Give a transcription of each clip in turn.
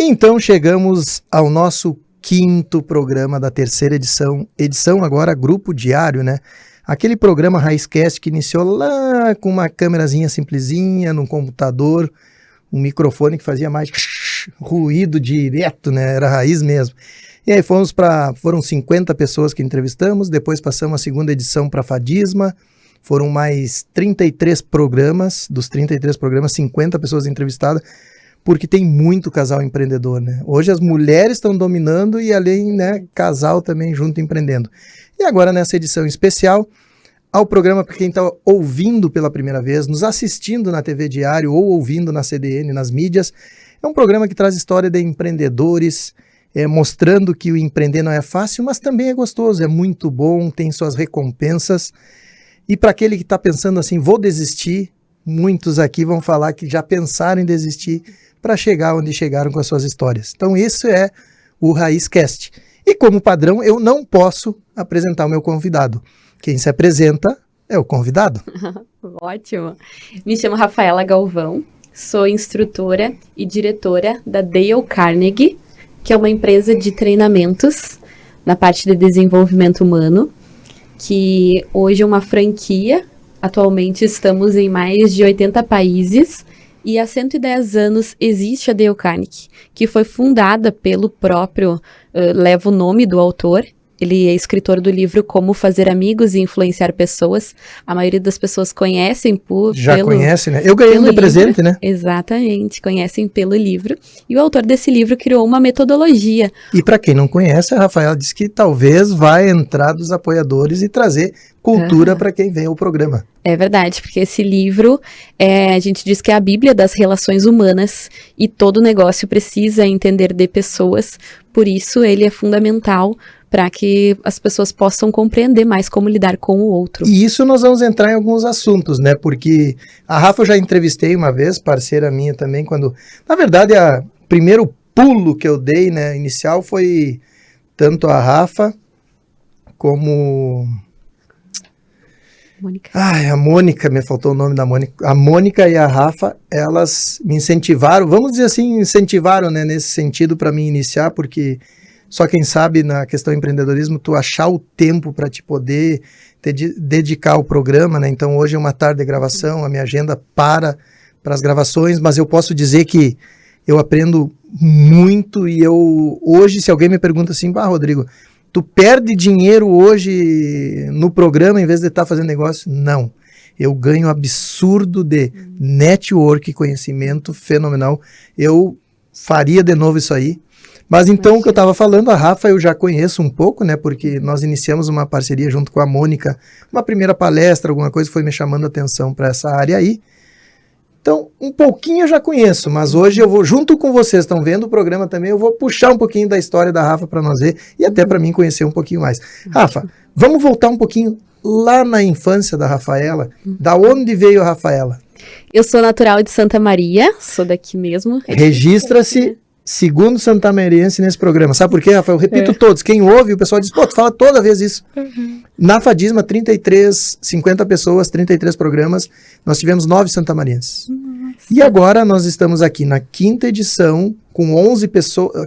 Então chegamos ao nosso quinto programa da terceira edição agora Grupo Diário, né? Aquele programa Raizcast que iniciou lá com uma câmerazinha simplesinha, num computador, um microfone que fazia mais ruído direto, né? Era raiz mesmo. E aí foram 50 pessoas que entrevistamos, depois passamos a segunda edição para Fadisma, foram mais 33 programas, dos 33 programas, 50 pessoas entrevistadas, porque tem muito casal empreendedor, né? Hoje as mulheres estão dominando e além, né, casal também junto empreendendo. E agora nessa edição especial, ao programa para quem está ouvindo pela primeira vez, nos assistindo na TV Diário ou ouvindo na CDN, nas mídias, é um programa que traz história de empreendedores, mostrando que o empreender não é fácil, mas também é gostoso, é muito bom, tem suas recompensas. E para aquele que está pensando assim, vou desistir, muitos aqui vão falar que já pensaram em desistir para chegar onde chegaram com as suas histórias. Então isso é o Raizcast. E como padrão, eu não posso apresentar o meu convidado. Quem se apresenta é o convidado. Ótimo. Me chamo Rafaela Galvão, sou instrutora e diretora da Dale Carnegie, que é uma empresa de treinamentos na parte de desenvolvimento humano, que hoje é uma franquia. Atualmente estamos em mais de 80 países e há 110 anos existe a Dale Carnegie, que foi fundada pelo próprio, leva o nome do autor. Ele é escritor do livro Como Fazer Amigos e Influenciar Pessoas. A maioria das pessoas conhecem conhece, né? Eu ganhei um de presente, né? Exatamente, conhecem pelo livro. E o autor desse livro criou uma metodologia. E para quem não conhece, a Rafaela disse que talvez vai entrar dos apoiadores e trazer cultura para quem vem ao programa. É verdade, porque esse livro, a gente diz que é a Bíblia das relações humanas e todo negócio precisa entender de pessoas, por isso ele é fundamental para que as pessoas possam compreender mais como lidar com o outro. E isso nós vamos entrar em alguns assuntos, né? Porque a Rafa eu já entrevistei uma vez, parceira minha também, quando... Na verdade, o primeiro pulo que eu dei, né, inicial, foi tanto a Rafa como... Mônica. A Mônica, me faltou o nome da Mônica. A Mônica e a Rafa, elas me incentivaram, vamos dizer assim, incentivaram, né, nesse sentido para mim iniciar, porque só quem sabe na questão do empreendedorismo, tu achar o tempo para te poder dedicar ao programa, né? Então hoje é uma tarde de gravação, a minha agenda para as gravações, mas eu posso dizer que eu aprendo muito e hoje, se alguém me pergunta assim, Rodrigo, tu perde dinheiro hoje no programa em vez de estar fazendo negócio? Não. Eu ganho absurdo de network, conhecimento fenomenal. Eu faria de novo isso aí. Mas então, o que eu estava falando, a Rafa eu já conheço um pouco, né? Porque nós iniciamos uma parceria junto com a Mônica, uma primeira palestra, alguma coisa foi me chamando a atenção para essa área aí. Então, um pouquinho eu já conheço, mas hoje eu vou, junto com vocês, estão vendo o programa também, eu vou puxar um pouquinho da história da Rafa para nós ver e até para mim conhecer um pouquinho mais. Rafa, vamos voltar um pouquinho lá na infância da Rafaela. Da onde veio a Rafaela? Eu sou natural de Santa Maria, sou daqui mesmo. Registra-se segundo santamariense nesse programa. Sabe por quê, Rafael? Eu repito todos. Quem ouve, o pessoal diz, tu fala toda vez isso. Na Fadisma, 50 pessoas, 33 programas, nós tivemos 9 santamarienses. E agora nós estamos aqui na quinta edição, com 11 pessoas,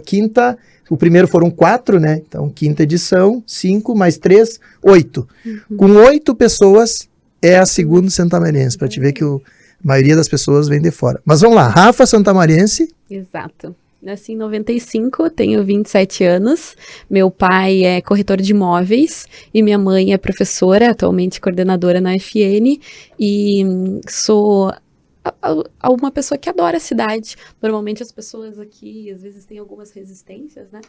o primeiro foram 4, né? Então, quinta edição, 5 mais 3, 8. Com 8 pessoas, é a segunda santamariense, para te ver que a maioria das pessoas vem de fora. Mas vamos lá, Rafa santamariense. Exato. Nasci em 95, tenho 27 anos, meu pai é corretor de imóveis e minha mãe é professora, atualmente coordenadora na FN, e sou uma pessoa que adora a cidade. Normalmente as pessoas aqui, às vezes, têm algumas resistências, né?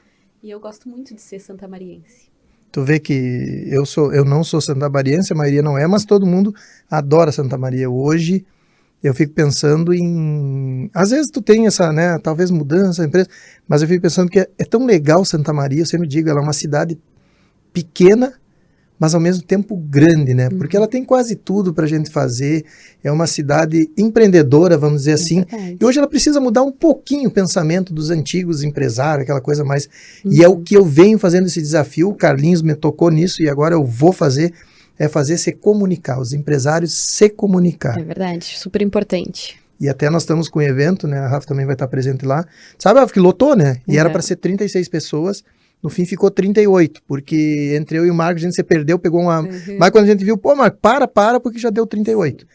E eu gosto muito de ser santamariense. Tu vê que eu não sou santamariense, a maioria não é, mas todo mundo adora Santa Maria. Hoje eu fico pensando em... Às vezes tu tem essa, né, talvez mudança, empresa, mas eu fico pensando que é tão legal Santa Maria, eu sempre digo, ela é uma cidade pequena, mas ao mesmo tempo grande, né? Porque ela tem quase tudo pra gente fazer, é uma cidade empreendedora, vamos dizer assim, e hoje ela precisa mudar um pouquinho o pensamento dos antigos empresários, aquela coisa mais... E é o que eu venho fazendo esse desafio, o Carlinhos me tocou nisso e agora eu vou fazer, se comunicar, os empresários se comunicar. É verdade, super importante. e até nós estamos com um evento, né? A Rafa também vai estar presente lá. Sabe, Rafa, que lotou, né? E era para ser 36 pessoas, no fim ficou 38, porque entre eu e o Marco, a gente se perdeu, pegou uma... Mas quando a gente viu, pô, Marco, para, porque já deu 38.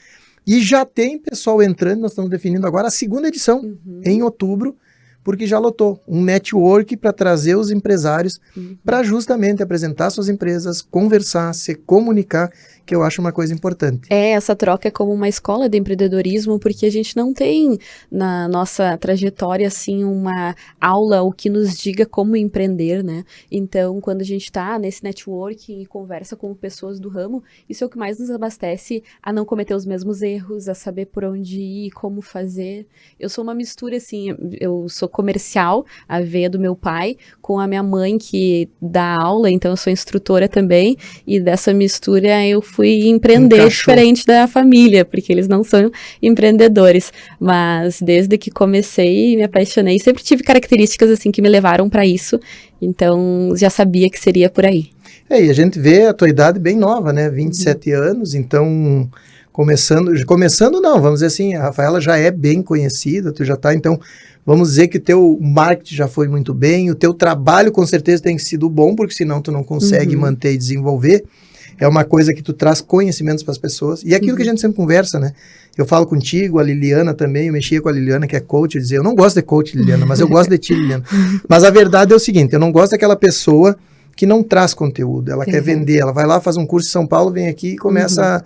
E já tem pessoal entrando, nós estamos definindo agora a segunda edição, em outubro, porque já lotou um network para trazer os empresários para justamente apresentar suas empresas, conversar, se comunicar, que eu acho uma coisa importante. Essa troca é como uma escola de empreendedorismo, porque a gente não tem na nossa trajetória, assim, uma aula o que nos diga como empreender, né? Então, quando a gente está nesse networking e conversa com pessoas do ramo, isso é o que mais nos abastece a não cometer os mesmos erros, a saber por onde ir, como fazer. Eu sou uma mistura, assim, eu sou comercial, a veia do meu pai, com a minha mãe que dá aula, então eu sou instrutora também, e dessa mistura eu fui empreender diferente da família, porque eles não são empreendedores, mas desde que comecei, me apaixonei, sempre tive características assim que me levaram para isso, então já sabia que seria por aí. E a gente vê a tua idade bem nova, né, 27 anos, então começando não, vamos dizer assim, a Rafaela já é bem conhecida, tu já tá, então vamos dizer que o teu marketing já foi muito bem, o teu trabalho com certeza tem sido bom, porque senão tu não consegue manter e desenvolver. É uma coisa que tu traz conhecimentos para as pessoas. E é aquilo que a gente sempre conversa, né? Eu falo contigo, a Liliana também, eu mexia com a Liliana, que é coach, eu dizia, eu não gosto de coach, Liliana, mas eu gosto de ti, Liliana. Mas a verdade é o seguinte, eu não gosto daquela pessoa que não traz conteúdo, ela quer vender, ela vai lá, faz um curso em São Paulo, vem aqui e começa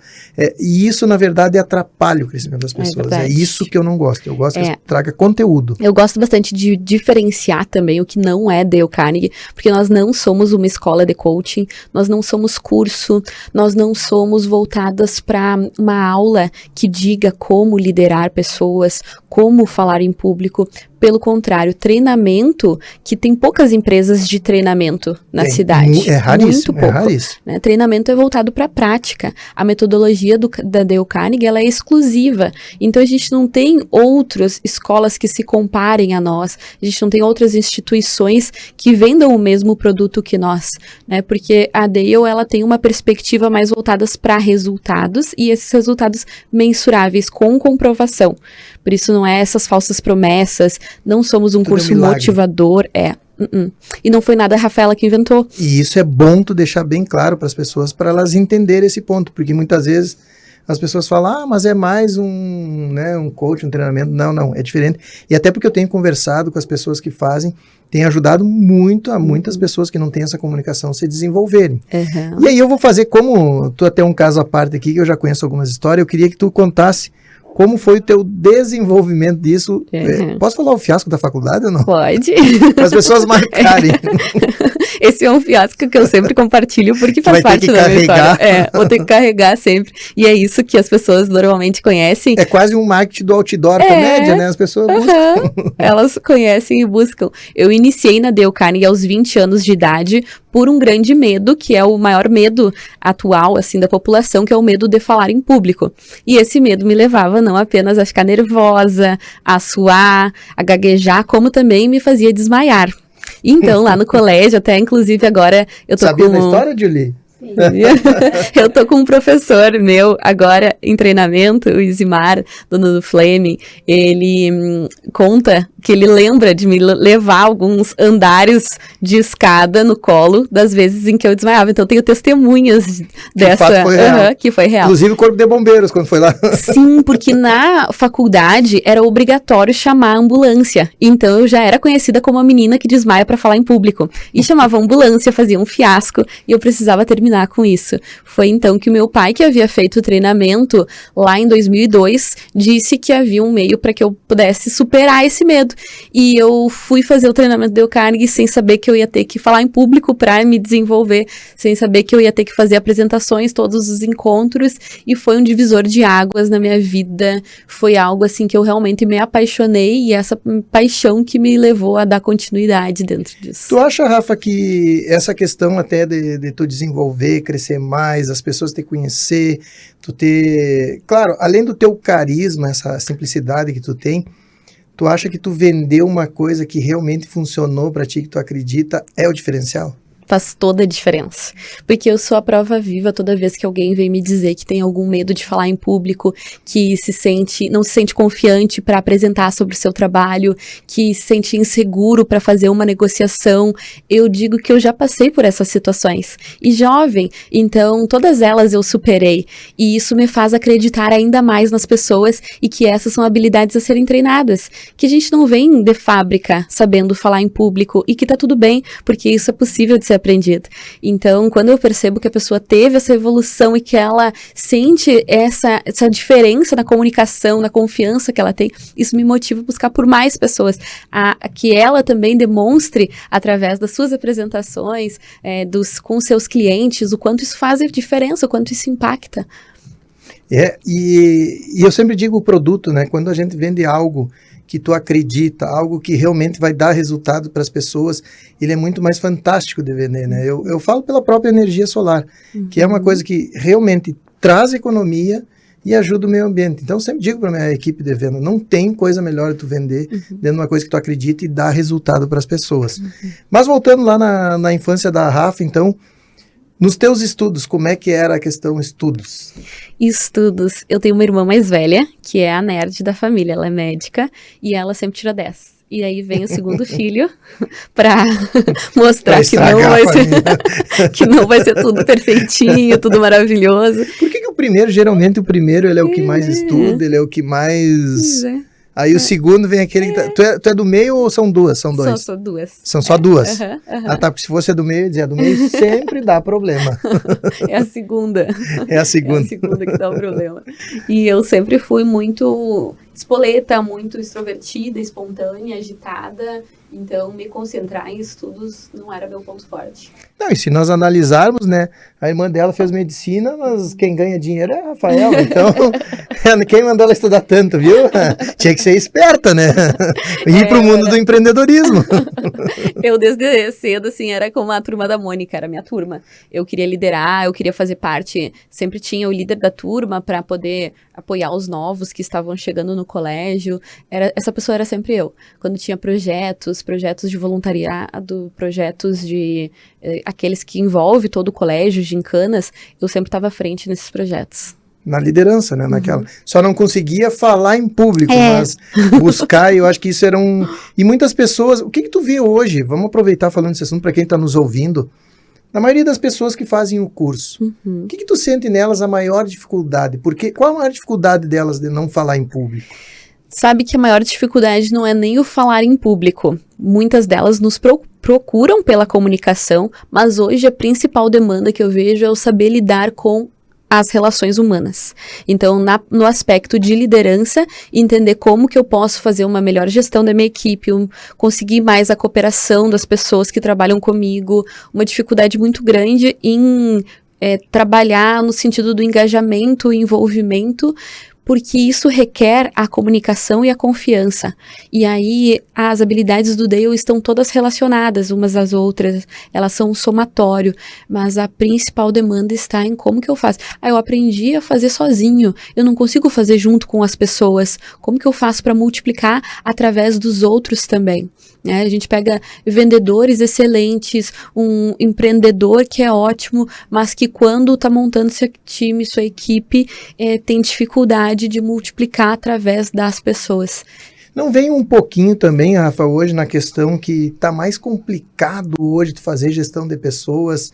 e isso, na verdade, atrapalha o crescimento das pessoas. É isso que eu não gosto, eu gosto que traga conteúdo. Eu gosto bastante de diferenciar também o que não é Dale Carnegie, porque nós não somos uma escola de coaching, nós não somos curso, nós não somos voltadas para uma aula que diga como liderar pessoas, como falar em público. Pelo contrário, treinamento, que tem poucas empresas de treinamento na cidade. É raríssimo, muito pouco. É raríssimo. Né? Treinamento é voltado para a prática. A metodologia da Dale Carnegie, ela é exclusiva. Então, a gente não tem outras escolas que se comparem a nós. A gente não tem outras instituições que vendam o mesmo produto que nós. Né? Porque a Dale, ela tem uma perspectiva mais voltada para resultados e esses resultados mensuráveis com comprovação. Por isso, não é essas falsas promessas, não somos um curso motivador, E não foi nada a Rafaela que inventou. E isso é bom tu deixar bem claro para as pessoas, para elas entenderem esse ponto, porque muitas vezes as pessoas falam, mas é mais um coach, um treinamento. Não, é diferente. E até porque eu tenho conversado com as pessoas que fazem, tem ajudado muito a muitas pessoas que não têm essa comunicação se desenvolverem. E aí eu vou fazer, como tu até um caso à parte aqui, que eu já conheço algumas histórias, eu queria que tu contasse como foi o teu desenvolvimento disso. Posso falar o fiasco da faculdade ou não? Pode. Para as pessoas marcarem. Esse é um fiasco que eu sempre compartilho, porque faz parte da minha história. Vou ter que carregar sempre. E é isso que as pessoas normalmente conhecem. É quase um marketing do outdoor comédia, né? As pessoas buscam. Elas conhecem e buscam. Eu iniciei na Dale Carnegie aos 20 anos de idade por um grande medo, que é o maior medo atual, assim, da população, que é o medo de falar em público. E esse medo me levava não apenas a ficar nervosa, a suar, a gaguejar, como também me fazia desmaiar. Então, lá no colégio, até inclusive agora eu tô Sabia da história, Julie? Eu tô com um professor meu agora em treinamento, o Isimar, dono do Flame. Ele conta que ele lembra de me levar alguns andares de escada no colo das vezes em que eu desmaiava. Então eu tenho testemunhas dessa que foi real. Inclusive o Corpo de Bombeiros quando foi lá. Sim, porque na faculdade era obrigatório chamar a ambulância. Então eu já era conhecida como a menina que desmaia para falar em público. E chamava a ambulância, fazia um fiasco e eu precisava terminar com isso. Foi então que o meu pai, que havia feito o treinamento lá em 2002, disse que havia um meio para que eu pudesse superar esse medo. E eu fui fazer o treinamento do Dale Carnegie sem saber que eu ia ter que falar em público para me desenvolver, sem saber que eu ia ter que fazer apresentações, todos os encontros, e foi um divisor de águas na minha vida. Foi algo assim que eu realmente me apaixonei e essa paixão que me levou a dar continuidade dentro disso. Tu acha, Rafa, que essa questão até de tu desenvolver, crescer mais, as pessoas te conhecer, tu ter... Claro, além do teu carisma, essa simplicidade que tu tem, tu acha que tu vendeu uma coisa que realmente funcionou pra ti, que tu acredita, é o diferencial? faz toda a diferença, porque eu sou a prova viva toda vez que alguém vem me dizer que tem algum medo de falar em público, que não se sente confiante para apresentar sobre o seu trabalho, que se sente inseguro para fazer uma negociação. Eu digo que eu já passei por essas situações, e jovem, então todas elas eu superei, e isso me faz acreditar ainda mais nas pessoas, e que essas são habilidades a serem treinadas, que a gente não vem de fábrica sabendo falar em público, e que tá tudo bem, porque isso é possível de ser aprendido. Então, quando eu percebo que a pessoa teve essa evolução e que ela sente essa diferença na comunicação, na confiança que ela tem, isso me motiva a buscar por mais pessoas, a que ela também demonstre, através das suas apresentações, com seus clientes, o quanto isso faz diferença, o quanto isso impacta. E eu sempre digo o produto, né? Quando a gente vende algo que tu acredita, algo que realmente vai dar resultado para as pessoas, ele é muito mais fantástico de vender, né? Eu falo pela própria energia solar, que é uma coisa que realmente traz economia e ajuda o meio ambiente. Então, eu sempre digo para a minha equipe de venda, não tem coisa melhor de tu vender dentro de uma coisa que tu acredita e dá resultado para as pessoas. Mas voltando lá na infância da Rafa, então, nos teus estudos, como é que era a questão estudos? Estudos. Eu tenho uma irmã mais velha, que é a nerd da família, ela é médica, e ela sempre tira 10. E aí vem o segundo filho para mostrar que não vai ser tudo perfeitinho, tudo maravilhoso. Por que o primeiro, geralmente o primeiro, ele é o que mais estuda, ele é o que mais... Aí o segundo vem aquele que tu é do meio ou são duas? São dois? São duas. São só duas? Ah, tá, porque se fosse a do meio, eu dizia, a do meio sempre dá problema. É a segunda. É a segunda. É a segunda que dá o problema. E eu sempre fui muito espoleta, muito extrovertida, espontânea, agitada. Então, me concentrar em estudos não era meu ponto forte. Não, e se nós analisarmos, né, a irmã dela fez medicina, mas quem ganha dinheiro é a Rafaela, então, quem mandou ela estudar tanto, viu? Tinha que ser esperta, né? Ir pro mundo do empreendedorismo. Eu, desde cedo, assim, era como a turma da Mônica, era a minha turma. Eu queria liderar, eu queria fazer parte, sempre tinha o líder da turma para poder apoiar os novos que estavam chegando no colégio. Essa pessoa era sempre eu. Quando tinha projetos de voluntariado, projetos de aqueles que envolvem todo o colégio, gincanas, eu sempre estava à frente nesses projetos. Na liderança, né, naquela. Só não conseguia falar em público, mas buscar, eu acho que isso era um... E muitas pessoas, o que tu vê hoje? Vamos aproveitar falando desse assunto para quem está nos ouvindo. Na maioria das pessoas que fazem o curso, o que tu sente nelas a maior dificuldade? Qual a maior dificuldade delas de não falar em público? Sabe que a maior dificuldade não é nem o falar em público. Muitas delas nos procuram pela comunicação, mas hoje a principal demanda que eu vejo é o saber lidar com as relações humanas. Então, no aspecto de liderança, entender como que eu posso fazer uma melhor gestão da minha equipe, conseguir mais a cooperação das pessoas que trabalham comigo, uma dificuldade muito grande em trabalhar no sentido do engajamento e envolvimento, porque isso requer a comunicação e a confiança. E aí, as habilidades do Dale estão todas relacionadas umas às outras, elas são um somatório, mas a principal demanda está em como que eu faço. Eu aprendi a fazer sozinho, eu não consigo fazer junto com as pessoas, como que eu faço para multiplicar através dos outros também? A gente pega vendedores excelentes, um empreendedor que é ótimo, mas que quando está montando seu time, sua equipe, tem dificuldade de multiplicar através das pessoas. Não vem um pouquinho também, Rafa, hoje na questão que está mais complicado hoje de fazer gestão de pessoas?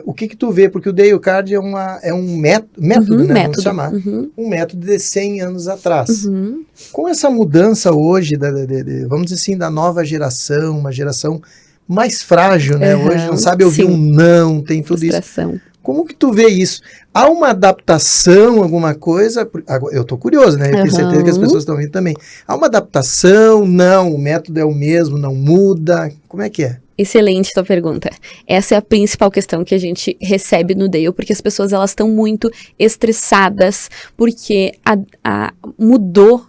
O que tu vê? Porque o Dale Carnegie é um método, né? Vamos chamar. Um método de 100 anos atrás. Com essa mudança hoje, vamos dizer assim, da nova geração, uma geração mais frágil, né? Hoje não sabe ouvir um não, tem tudo Frustração. Isso. Como que tu vê isso? Há uma adaptação, alguma coisa? Eu tô curioso, né? Eu tenho certeza que as pessoas estão ouvindo também. Há uma adaptação? Não, o método é o mesmo, não muda? Como é que é? Excelente tua pergunta. Essa é a principal questão que a gente recebe no Dale, porque as pessoas elas estão muito estressadas, porque mudou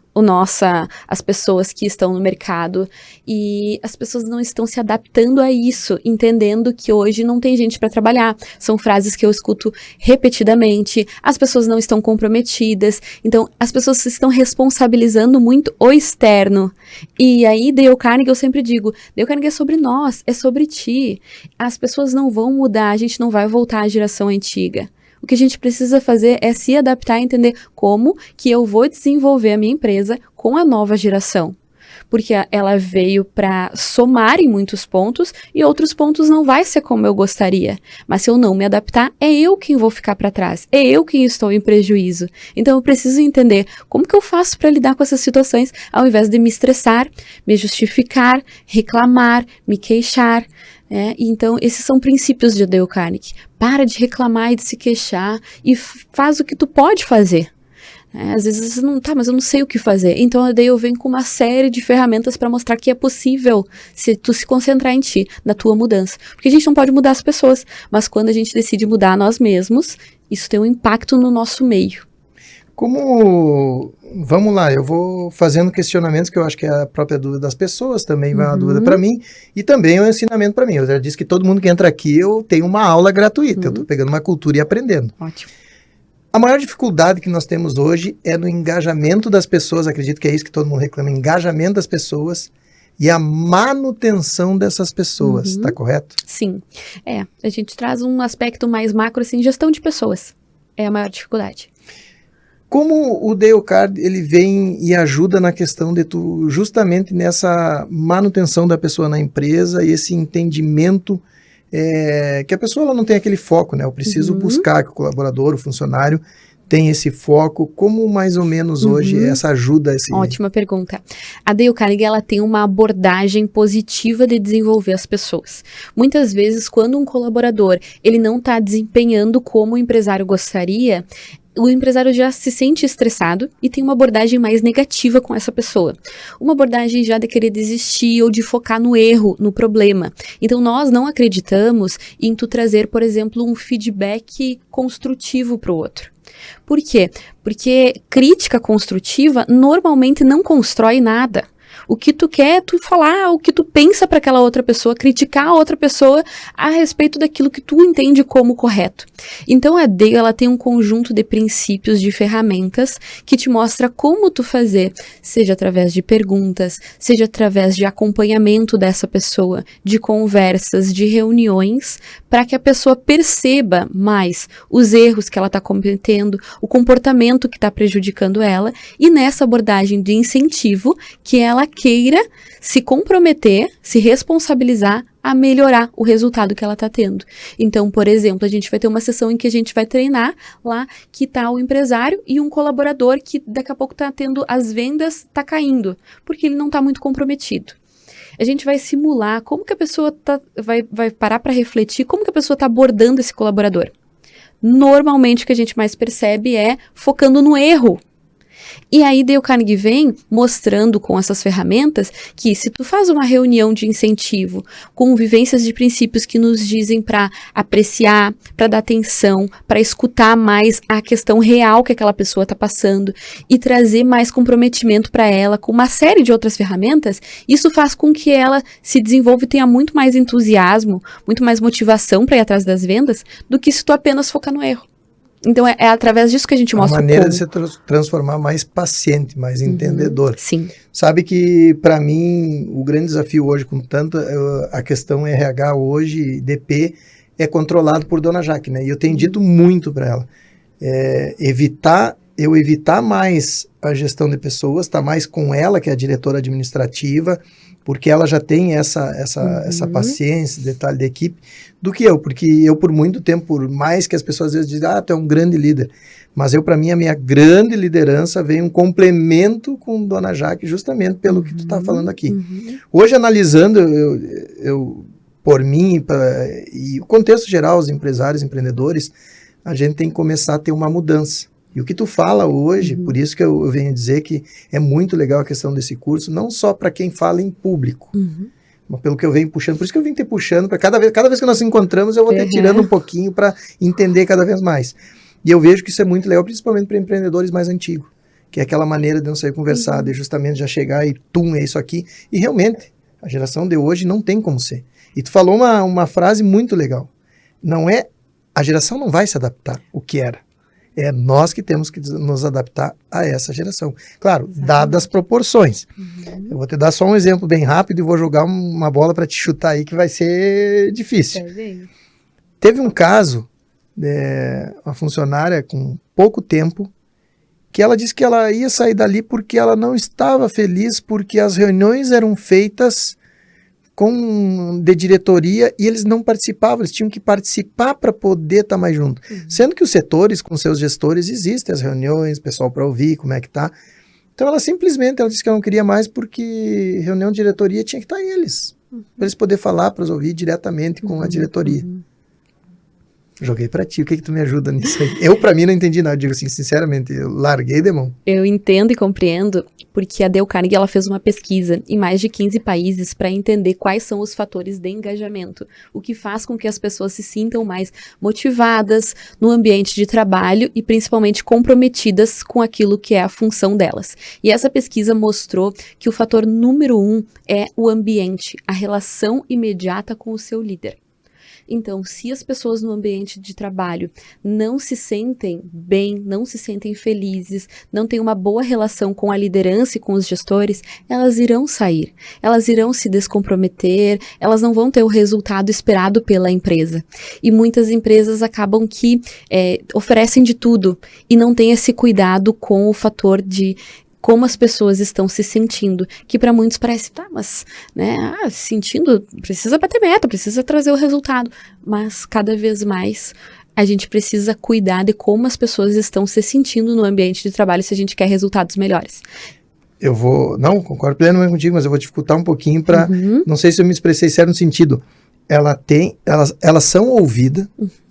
as pessoas que estão no mercado, e as pessoas não estão se adaptando a isso, entendendo que hoje não tem gente para trabalhar. São frases que eu escuto repetidamente, as pessoas não estão comprometidas, então as pessoas estão responsabilizando muito o externo. E aí, Dale Carnegie, eu sempre digo, Dale Carnegie é sobre nós, é sobre ti. As pessoas não vão mudar, a gente não vai voltar à geração antiga. O que a gente precisa fazer é se adaptar e entender como que eu vou desenvolver a minha empresa com a nova geração. Porque ela veio para somar em muitos pontos e outros pontos não vai ser como eu gostaria. Mas se eu não me adaptar, é eu quem vou ficar para trás, é eu quem estou em prejuízo. Então eu preciso entender como que eu faço para lidar com essas situações ao invés de me estressar, me justificar, reclamar, me queixar. Então, esses são princípios de Dale Carnegie. Para de reclamar e de se queixar e faz o que tu pode fazer. Às vezes, mas eu não sei o que fazer. Então, a Dale vem com uma série de ferramentas para mostrar que é possível se tu se concentrar em ti, na tua mudança. Porque a gente não pode mudar as pessoas, mas quando a gente decide mudar nós mesmos, isso tem um impacto no nosso meio. Vamos lá, eu vou fazendo questionamentos que eu acho que é a própria dúvida das pessoas, também vai uma dúvida para mim, e também é um ensinamento para mim. Eu já disse que todo mundo que entra aqui, eu tenho uma aula gratuita, eu estou pegando uma cultura e aprendendo. Ótimo. A maior dificuldade que nós temos hoje é no engajamento das pessoas, acredito que é isso que todo mundo reclama, engajamento das pessoas e a manutenção dessas pessoas, tá correto? Sim, a gente traz um aspecto mais macro, assim, gestão de pessoas, é a maior dificuldade. Como o Dale Carnegie, ele vem e ajuda na questão de tu, justamente nessa manutenção da pessoa na empresa e esse entendimento que a pessoa ela não tem aquele foco, né? Eu preciso buscar que o colaborador, o funcionário, tenha esse foco. Como mais ou menos hoje essa ajuda? Ótima pergunta. A Dale Carnegie, ela tem uma abordagem positiva de desenvolver as pessoas. Muitas vezes, quando um colaborador ele não está desempenhando como o empresário gostaria, o empresário já se sente estressado e tem uma abordagem mais negativa com essa pessoa. Uma abordagem já de querer desistir ou de focar no erro, no problema. Então, nós não acreditamos em tu trazer, por exemplo, um feedback construtivo para o outro. Por quê? Porque crítica construtiva normalmente não constrói nada. O que tu quer é tu falar o que tu pensa para aquela outra pessoa, criticar a outra pessoa a respeito daquilo que tu entende como correto. Então a Dale, ela tem um conjunto de princípios, de ferramentas que te mostra como tu fazer, seja através de perguntas, seja através de acompanhamento dessa pessoa, de conversas, de reuniões, para que a pessoa perceba mais os erros que ela está cometendo, o comportamento que está prejudicando ela, e nessa abordagem de incentivo que ela queira se comprometer, se responsabilizar a melhorar o resultado que ela está tendo. Então, por exemplo, a gente vai ter uma sessão em que a gente vai treinar lá que está o empresário e um colaborador que daqui a pouco está tendo as vendas, está caindo, porque ele não está muito comprometido. A gente vai simular como que a pessoa vai parar para refletir como que a pessoa está abordando esse colaborador. Normalmente o que a gente mais percebe é focando no erro. E aí Dale Carnegie vem mostrando com essas ferramentas que se tu faz uma reunião de incentivo com vivências de princípios que nos dizem para apreciar, para dar atenção, para escutar mais a questão real que aquela pessoa está passando e trazer mais comprometimento para ela com uma série de outras ferramentas, isso faz com que ela se desenvolva e tenha muito mais entusiasmo, muito mais motivação para ir atrás das vendas do que se tu apenas focar no erro. Então, é através disso que a gente mostra a maneira de se transformar mais paciente, mais entendedor. Sim. Sabe que, para mim, o grande desafio hoje, com tanta a questão RH hoje, DP, é controlado por Dona Jaque, né? E eu tenho dito muito para ela, evitar mais a gestão de pessoas, estar mais com ela, que é a diretora administrativa, porque ela já tem essa paciência, detalhe da equipe, do que eu, porque eu por muito tempo, por mais que as pessoas às vezes dizem, tu é um grande líder, mas para mim, a minha grande liderança vem um complemento com Dona Jaque, justamente pelo que tu está falando aqui. Hoje, analisando, eu por mim, e o contexto geral, os empresários, empreendedores, a gente tem que começar a ter uma mudança. E o que tu fala hoje, por isso que eu venho dizer que é muito legal a questão desse curso, não só para quem fala em público, mas pelo que eu venho puxando, por isso que eu vim te puxando, para cada vez que nós nos encontramos, eu vou te tirando um pouquinho para entender cada vez mais. E eu vejo que isso é muito legal, principalmente para empreendedores mais antigos, que é aquela maneira de não sair conversar, de justamente já chegar e é isso aqui. E realmente, a geração de hoje não tem como ser. E tu falou uma frase muito legal. A geração não vai se adaptar o que era. É nós que temos que nos adaptar a essa geração. Claro, dadas as proporções. Eu vou te dar só um exemplo bem rápido e vou jogar uma bola para te chutar aí que vai ser difícil. Teve um caso, uma funcionária com pouco tempo, que ela disse que ela ia sair dali porque ela não estava feliz, porque as reuniões eram feitas de diretoria e eles não participavam, eles tinham que participar para poder estar mais junto. Sendo que os setores, com seus gestores, existem as reuniões, pessoal para ouvir como é que tá. Então ela disse que ela não queria mais porque reunião de diretoria tinha que estar eles, para eles poderem falar, para ouvir diretamente com a diretoria. Joguei pra ti, o que tu me ajuda nisso aí? Eu, pra mim, não entendi nada, eu digo assim, sinceramente, eu larguei de mão. Eu entendo e compreendo, porque a Dale Carnegie, ela fez uma pesquisa em mais de 15 países para entender quais são os fatores de engajamento, o que faz com que as pessoas se sintam mais motivadas no ambiente de trabalho e principalmente comprometidas com aquilo que é a função delas. E essa pesquisa mostrou que o fator número 1 é o ambiente, a relação imediata com o seu líder. Então, se as pessoas no ambiente de trabalho não se sentem bem, não se sentem felizes, não têm uma boa relação com a liderança e com os gestores, elas irão sair, elas irão se descomprometer, elas não vão ter o resultado esperado pela empresa. E muitas empresas acabam que oferecem de tudo e não têm esse cuidado com o fator de como as pessoas estão se sentindo, que para muitos parece, mas, sentindo, precisa bater meta, precisa trazer o resultado, mas cada vez mais a gente precisa cuidar de como as pessoas estão se sentindo no ambiente de trabalho se a gente quer resultados melhores. Concordo plenamente contigo, mas eu vou dificultar um pouquinho para, não sei se eu me expressei certo no sentido, elas são ouvidas,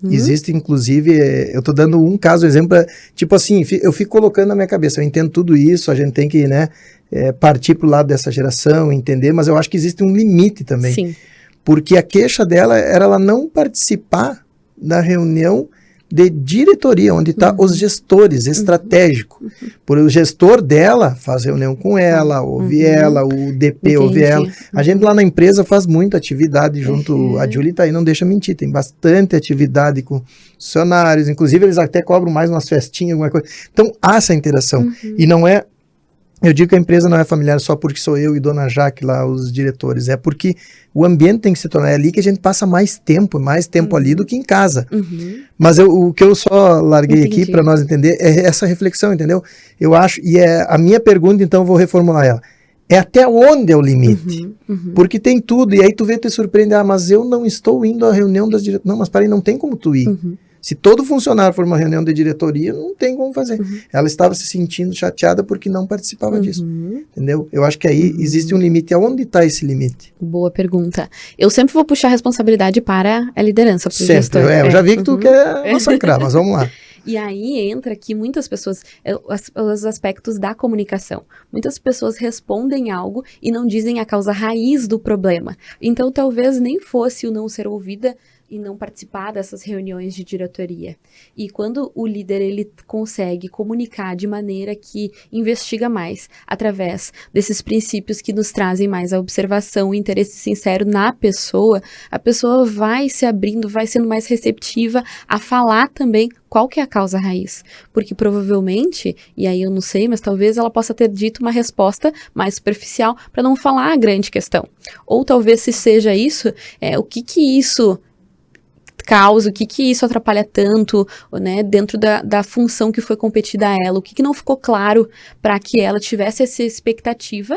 existe inclusive, eu tô dando um caso, exemplo, tipo assim, eu fico colocando na minha cabeça, eu entendo tudo isso, a gente tem que, partir pro lado dessa geração, entender, mas eu acho que existe um limite também. Sim. Porque a queixa dela era ela não participar da reunião de diretoria, onde está os gestores estratégicos. Por o gestor dela faz reunião com ela, ouve ela, o DP ouve ela. A gente lá na empresa faz muita atividade junto, a Julie tá aí, não deixa mentir, tem bastante atividade com funcionários, inclusive eles até cobram mais umas festinhas, alguma coisa. Então há essa interação. E não é, eu digo que a empresa não é familiar só porque sou eu e Dona Jaque lá, os diretores, é porque o ambiente tem que se tornar ali que a gente passa mais tempo ali do que em casa. Mas o que eu só larguei aqui para nós entender é essa reflexão, entendeu? Eu acho, e a minha pergunta, então eu vou reformular ela, é até onde é o limite? Porque tem tudo, e aí tu te surpreende, mas eu não estou indo à reunião das diretoras. Não, mas peraí, não tem como tu ir. Se todo funcionário for uma reunião de diretoria, não tem como fazer. Ela estava se sentindo chateada porque não participava disso. Entendeu? Eu acho que aí existe um limite. Aonde está esse limite? Boa pergunta. Eu sempre vou puxar a responsabilidade para a liderança, para o gestor. Eu já vi que tu quer massacrar, mas vamos lá. E aí entra que muitas pessoas, os aspectos da comunicação. Muitas pessoas respondem algo e não dizem a causa raiz do problema. Então, talvez nem fosse o não ser ouvida e não participar dessas reuniões de diretoria. E quando o líder ele consegue comunicar de maneira que investiga mais, através desses princípios que nos trazem mais a observação, o interesse sincero na pessoa, a pessoa vai se abrindo, vai sendo mais receptiva a falar também qual que é a causa raiz. Porque provavelmente, e aí eu não sei, mas talvez ela possa ter dito uma resposta mais superficial para não falar a grande questão. Ou talvez se seja isso, o que isso causa, o que isso atrapalha tanto, dentro da função que foi competida a ela, o que não ficou claro para que ela tivesse essa expectativa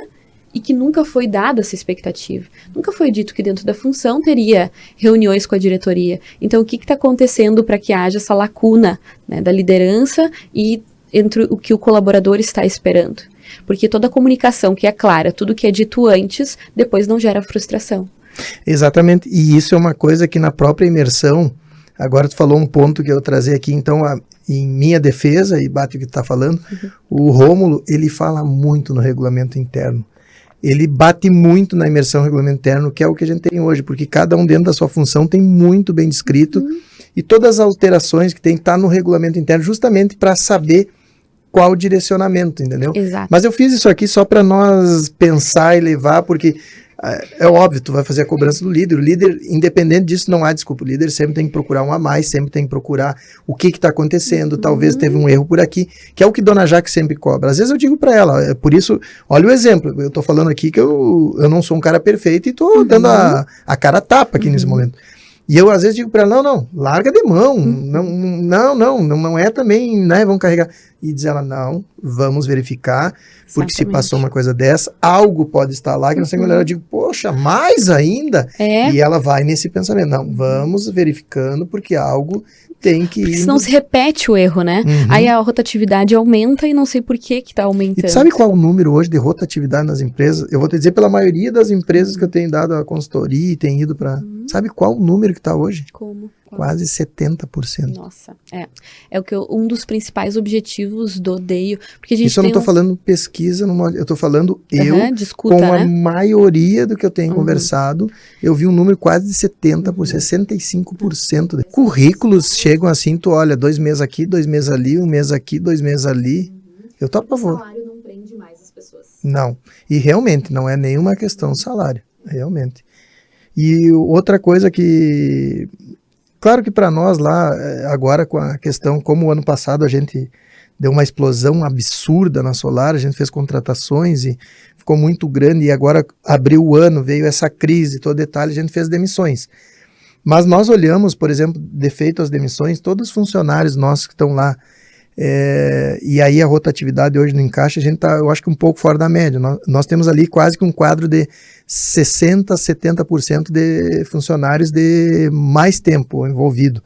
e que nunca foi dada essa expectativa. Nunca foi dito que dentro da função teria reuniões com a diretoria. Então, o que está acontecendo para que haja essa lacuna da liderança e entre o que o colaborador está esperando? Porque toda comunicação que é clara, tudo que é dito antes, depois não gera frustração. Exatamente, e isso é uma coisa que na própria imersão, agora tu falou um ponto que eu trazer aqui, então em minha defesa, e bate o que tu tá falando, o Rômulo, ele fala muito no regulamento interno, ele bate muito na imersão no regulamento interno, que é o que a gente tem hoje, porque cada um dentro da sua função tem muito bem descrito, e todas as alterações que tem que estar no regulamento interno, justamente para saber qual direcionamento, entendeu? Exato. Mas eu fiz isso aqui só para nós pensar e levar, porque é óbvio, tu vai fazer a cobrança do líder. O líder, independente disso, não há desculpa. O líder sempre tem que procurar um a mais, sempre tem que procurar o que está acontecendo. Talvez teve um erro por aqui, que é o que Dona Jaque sempre cobra. Às vezes eu digo para ela, por isso, olha o exemplo. Eu estou falando aqui que eu não sou um cara perfeito e estou dando a cara a tapa aqui nesse momento. E eu às vezes digo para ela, não, larga de mão, não é também, né, vamos carregar. E diz ela, não, vamos verificar, porque se passou uma coisa dessa, algo pode estar lá, que não sei melhor. Eu digo, poxa, mais ainda? E ela vai nesse pensamento, não, vamos verificando, porque algo tem que ir. Porque senão se repete o erro, né? Aí a rotatividade aumenta e não sei por que tá aumentando. E tu sabe qual é o número hoje de rotatividade nas empresas? Eu vou te dizer pela maioria das empresas que eu tenho dado a consultoria e tenho ido para... Sabe qual o número que tá hoje? Como? Quase 70%. Nossa, é o que um dos principais objetivos do DEIO, porque a gente Isso eu não tô falando pesquisa, eu tô falando discuta, com a né? maioria do que eu tenho conversado, eu vi um número quase de 70%, 65%. Currículos chegam assim, tu olha, 2 meses aqui, 2 meses ali, 1 mês aqui, 2 meses ali. Eu tô a favor. O salário não prende mais as pessoas. Não, e realmente não é nenhuma questão de salário, realmente. E outra coisa que... Claro que para nós lá, agora com a questão, como o ano passado a gente deu uma explosão absurda na Solar, a gente fez contratações e ficou muito grande, e agora abriu o ano, veio essa crise, todo detalhe, a gente fez demissões. Mas nós olhamos, por exemplo, de feito as demissões, todos os funcionários nossos que estão lá, e aí a rotatividade hoje no encaixe, a gente está, eu acho que um pouco fora da média. Nós temos ali quase que um quadro de 60%, 70% de funcionários de mais tempo envolvido.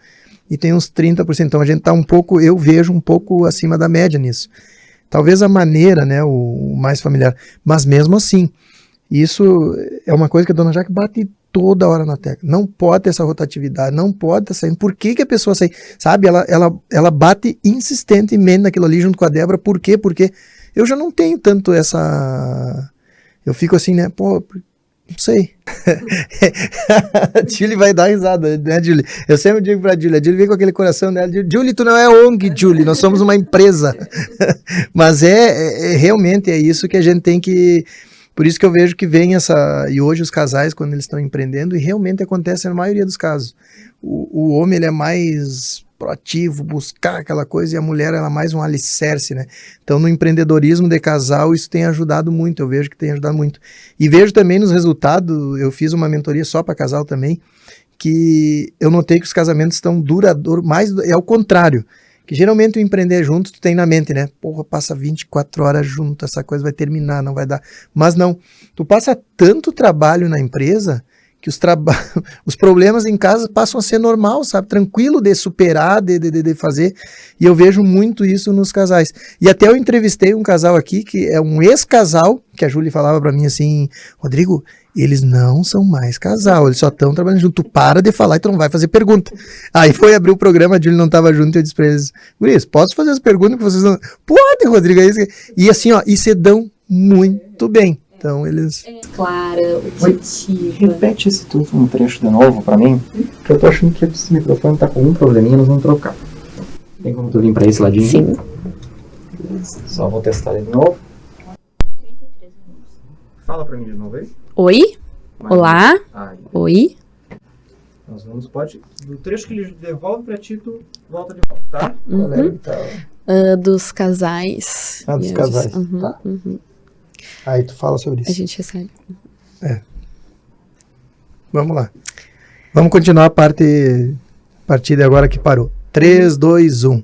E tem uns 30%. Então a gente está um pouco, eu vejo um pouco acima da média nisso. Talvez a maneira, né, o mais familiar. Mas mesmo assim, isso é uma coisa que a Dona Jaque bate toda hora na tecla. Não pode ter essa rotatividade, não pode estar saindo. Por que a pessoa sai? Sabe, ela bate insistentemente naquilo ali junto com a Débora. Por quê? Porque eu já não tenho tanto essa... Eu fico assim, né? Pô, não sei. A Julie vai dar risada, né, Julie? Eu sempre digo pra Julie, a Julie vem com aquele coração dela, Julie, tu não é ONG, Julie, nós somos uma empresa. Mas realmente é isso que a gente tem que... Por isso que eu vejo que vem essa... E hoje os casais, quando eles estão empreendendo, e realmente acontece na maioria dos casos. O homem, ele é mais proativo, buscar aquela coisa, e a mulher, ela é mais um alicerce, né? Então, no empreendedorismo de casal, isso tem ajudado muito, eu vejo que tem ajudado muito. E vejo também nos resultados, eu fiz uma mentoria só para casal também, que eu notei que os casamentos estão duradouros, é ao contrário. Que geralmente o empreender junto, tu tem na mente, né? Porra, passa 24 horas junto, essa coisa vai terminar, não vai dar. Mas não, tu passa tanto trabalho na empresa que os problemas em casa passam a ser normal, sabe? Tranquilo de superar, de fazer. E eu vejo muito isso nos casais. E até eu entrevistei um casal aqui, que é um ex-casal, que a Júlia falava pra mim assim, Rodrigo, eles não são mais casal, eles só estão trabalhando junto. Tu para de falar e tu não vai fazer pergunta. Aí foi abrir o programa, a Júlia não estava junto, e eu disse pra eles, guris, posso fazer as perguntas que vocês não... Pode, Rodrigo, é isso. E assim, ó, e se dão muito bem. Então eles... Clara, objetiva. Repete esse último trecho de novo pra mim, que eu tô achando que esse microfone tá com um probleminha, nós vamos trocar. Tem como tu vir pra esse ladinho? Sim. Só vou testar ele de novo. Fala pra mim de novo aí. Oi? Olá? Oi? Nós vamos, do trecho que ele devolve pra ti, tu volta de volta, tá? Dos casais. Ah, dos casais, tá. Aí tu fala sobre isso. A gente recebe. Vamos lá. Vamos continuar a partir de agora que parou. 3, 2, 1.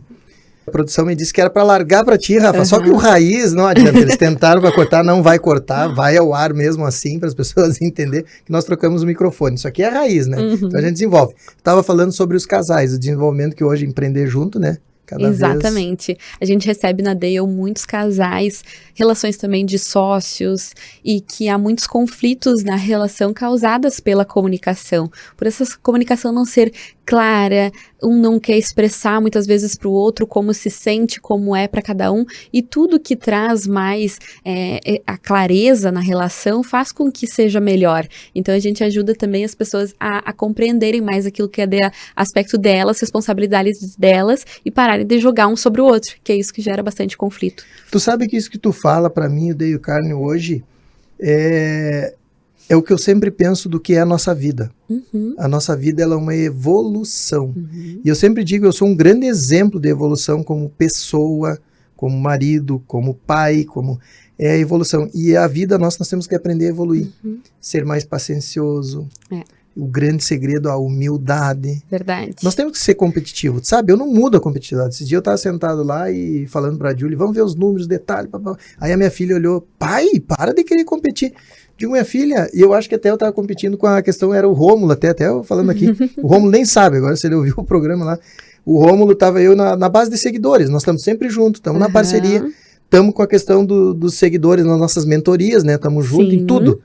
A produção me disse que era para largar para ti, Rafa. Só que o raiz, não adianta. Eles tentaram para cortar, não vai cortar. Vai ao ar mesmo assim, para as pessoas entenderem que nós trocamos o microfone. Isso aqui é a raiz, né? Então a gente desenvolve. Estava falando sobre os casais, o desenvolvimento que hoje empreender junto, né? Exatamente. A gente recebe na Dale muitos casais, relações também de sócios, e que há muitos conflitos na relação causadas pela comunicação. Por essa comunicação não ser clara, um não quer expressar muitas vezes para o outro como se sente, como é para cada um, e tudo que traz mais a clareza na relação faz com que seja melhor. Então a gente ajuda também as pessoas a compreenderem mais aquilo que é de aspecto delas, responsabilidades delas, e pararem contrária de jogar um sobre o outro, que é isso que gera bastante conflito. Tu sabe que isso que tu fala para mim, o Dale Carnegie hoje, é o que eu sempre penso do que é a nossa vida. A nossa vida, ela é uma evolução. E eu sempre digo, eu sou um grande exemplo de evolução como pessoa, como marido, como pai, como... É a evolução. E a vida, nós temos que aprender a evoluir. Ser mais paciencioso. O grande segredo, a humildade. Verdade. Nós temos que ser competitivos, sabe? Eu não mudo a competitividade. Esse dia eu estava sentado lá e falando pra Julie, vamos ver os números, detalhes. Papá. Aí a minha filha olhou, pai, para de querer competir. Digo, minha filha, e eu acho que até eu estava competindo com a questão, era o Rômulo, até eu falando aqui. O Rômulo nem sabe, agora se ele ouviu o programa lá. O Rômulo estava eu na base de seguidores, nós estamos sempre juntos, estamos na parceria. Estamos com a questão dos seguidores nas nossas mentorias, né? Estamos juntos em tudo.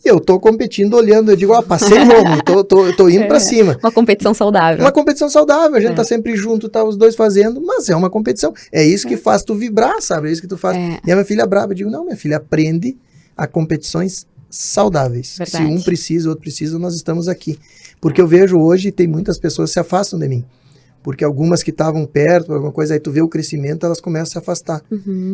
E eu tô competindo, olhando, eu digo, passei o Rômulo, tô indo pra cima. Uma competição saudável. Uma competição saudável, a gente tá sempre junto, tá os dois fazendo, mas é uma competição. É isso que faz tu vibrar, sabe? É isso que tu faz. E a minha filha brava, eu digo, não, minha filha, aprende a competições saudáveis. Verdade. Se um precisa, o outro precisa, nós estamos aqui. Porque eu vejo hoje, tem muitas pessoas que se afastam de mim. Porque algumas que estavam perto, alguma coisa, aí tu vê o crescimento, elas começam a se afastar.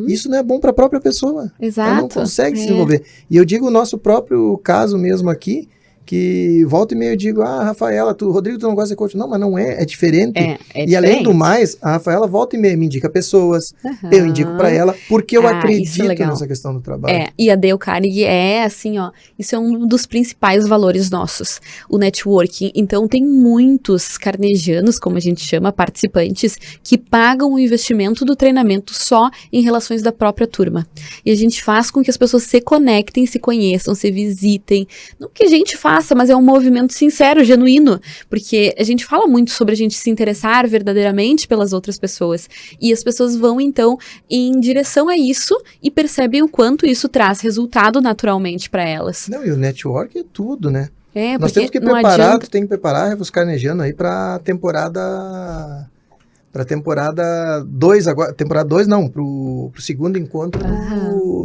Isso não é bom para a própria pessoa. Exato. Ela não consegue se desenvolver. E eu digo o nosso próprio caso mesmo aqui, que volta e meia eu digo, Rafaela, Rodrigo, tu não gosta de coach? Não, mas não é diferente. E além do mais, a Rafaela volta e meia me indica pessoas, eu indico para ela, porque eu acredito nessa questão do trabalho. E a Dale Carnegie é assim, ó, isso é um dos principais valores nossos, o networking. Então tem muitos carnegianos, como a gente chama, participantes, que pagam o investimento do treinamento só em relações da própria turma. E a gente faz com que as pessoas se conectem, se conheçam, se visitem. Não que a gente faça, mas é um movimento sincero, genuíno, porque a gente fala muito sobre a gente se interessar verdadeiramente pelas outras pessoas, e as pessoas vão então em direção a isso e percebem o quanto isso traz resultado naturalmente para elas. Não, e o network é tudo, né? Nós porque temos que preparar, tu tem que preparar os carnegianos aí para temporada 2 agora, temporada 2 não, pro segundo encontro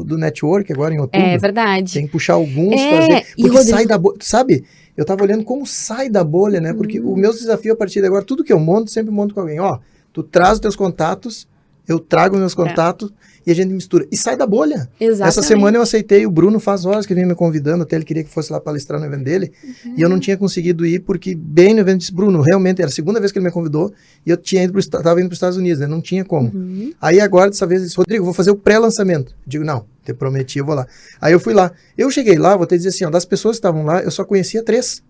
do network agora em outubro. É verdade. Tem que puxar alguns, fazer, porque sai da bolha, sabe? Eu tava olhando como sai da bolha, né? Porque o meu desafio a partir de agora, tudo que eu monto, sempre monto com alguém. Tu traz os teus contatos, eu trago os meus contatos e a gente mistura. E sai da bolha. Exatamente. Essa semana eu aceitei, o Bruno faz horas que vem me convidando, até ele queria que fosse lá palestrar no evento dele, e eu não tinha conseguido ir, porque bem no evento disse, Bruno, realmente, era a segunda vez que ele me convidou, e eu estava indo para os Estados Unidos, né? Não tinha como. Aí agora, dessa vez, ele disse, Rodrigo, vou fazer o pré-lançamento. Digo, não, te prometi, eu vou lá. Aí eu fui lá. Eu cheguei lá, vou te dizer assim, das pessoas que estavam lá, eu só conhecia 3.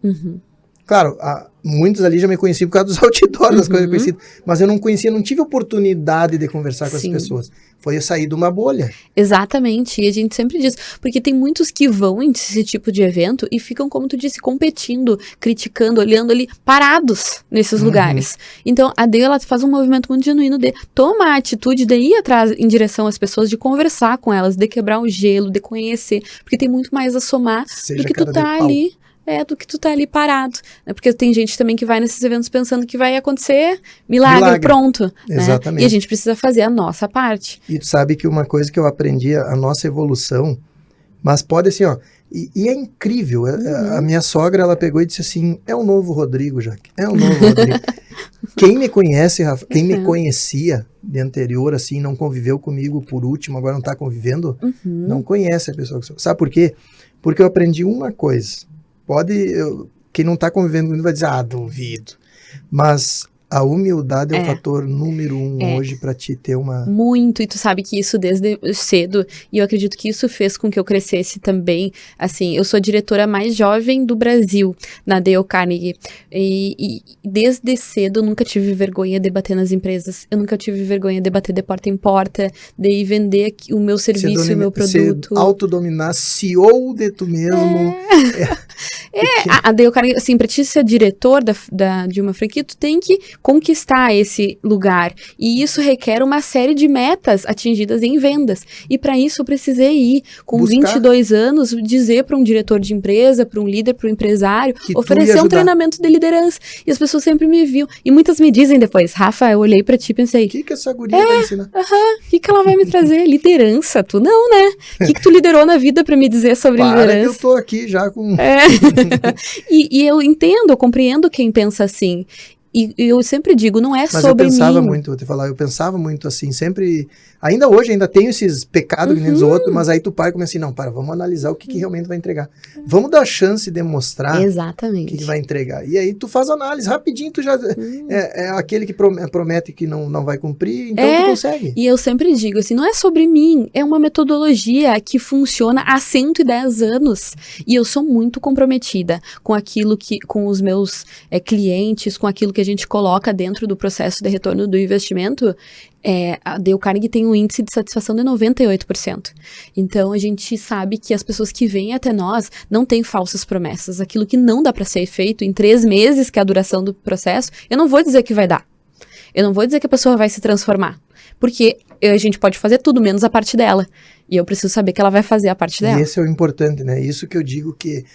Claro, muitos ali já me conheciam por causa dos outdoors, das coisas conhecidas, mas eu não conhecia, não tive oportunidade de conversar com essas pessoas. Foi eu sair de uma bolha. Exatamente, e a gente sempre diz, porque tem muitos que vão em esse tipo de evento e ficam, como tu disse, competindo, criticando, olhando ali, parados nesses lugares. Então, a Dale, ela faz um movimento muito genuíno de tomar a atitude de ir atrás em direção às pessoas, de conversar com elas, de quebrar o gelo, de conhecer, porque tem muito mais a somar do que tu tá ali. Do que tu tá ali parado, né? Porque tem gente também que vai nesses eventos pensando que vai acontecer milagre. Pronto. Exatamente. Né? E a gente precisa fazer a nossa parte. E tu sabe que uma coisa que eu aprendi, a nossa evolução, mas pode assim, e é incrível, a minha sogra, ela pegou e disse assim, é o novo Rodrigo, Jaque, é o novo Rodrigo. Quem me conhece, Rafa, quem me conhecia de anterior, assim, não conviveu comigo por último, agora não tá convivendo, não conhece a pessoa que sou. Sabe por quê? Porque eu aprendi uma coisa. Quem não está convivendo comigo vai dizer, duvido. Mas a humildade é o fator número 1 hoje para te ter uma... Muito, e tu sabe que isso desde cedo, e eu acredito que isso fez com que eu crescesse também, assim, eu sou a diretora mais jovem do Brasil, na Dale Carnegie, e desde cedo eu nunca tive vergonha de bater nas empresas, eu nunca tive vergonha de bater de porta em porta, de ir vender o meu serviço e o meu produto. Se autodominar, CEO de tu mesmo. A Dale Carnegie, assim, pra te ser diretor de uma franquia, tu tem que conquistar esse lugar, e isso requer uma série de metas atingidas em vendas, e para isso eu precisei ir com 22 anos, dizer para um diretor de empresa, para um líder, para um empresário, oferecer um treinamento de liderança, e as pessoas sempre me viam, e muitas me dizem depois, Rafa, eu olhei para ti e pensei, o que essa guria vai ensinar? O que ela vai me trazer? Liderança? Tu não, né? O que tu liderou na vida para me dizer sobre liderança? Eu tô aqui já com... E eu entendo, eu compreendo quem pensa assim. E eu sempre digo, não é Mas sobre eu pensava mim. muito, vou te falar, eu pensava muito assim, sempre, ainda hoje, ainda tenho esses pecados que nem os outros, mas aí tu para e começa assim, não, vamos analisar o que realmente vai entregar. Vamos dar chance de mostrar o Exatamente. que vai entregar. E aí tu faz análise, rapidinho tu já, é aquele que promete que não vai cumprir, então tu consegue. E eu sempre digo assim, não é sobre mim, é uma metodologia que funciona há 110 anos. E eu sou muito comprometida com aquilo com os meus clientes, com aquilo que a gente coloca dentro do processo de retorno do investimento. A Dale Carnegie tem um índice de satisfação de 98%. Então, a gente sabe que as pessoas que vêm até nós não têm falsas promessas. Aquilo que não dá para ser feito em 3 meses, que é a duração do processo, eu não vou dizer que vai dar. Eu não vou dizer que a pessoa vai se transformar. Porque a gente pode fazer tudo, menos a parte dela. E eu preciso saber que ela vai fazer a parte dela. E esse é o importante, né? Isso que eu digo que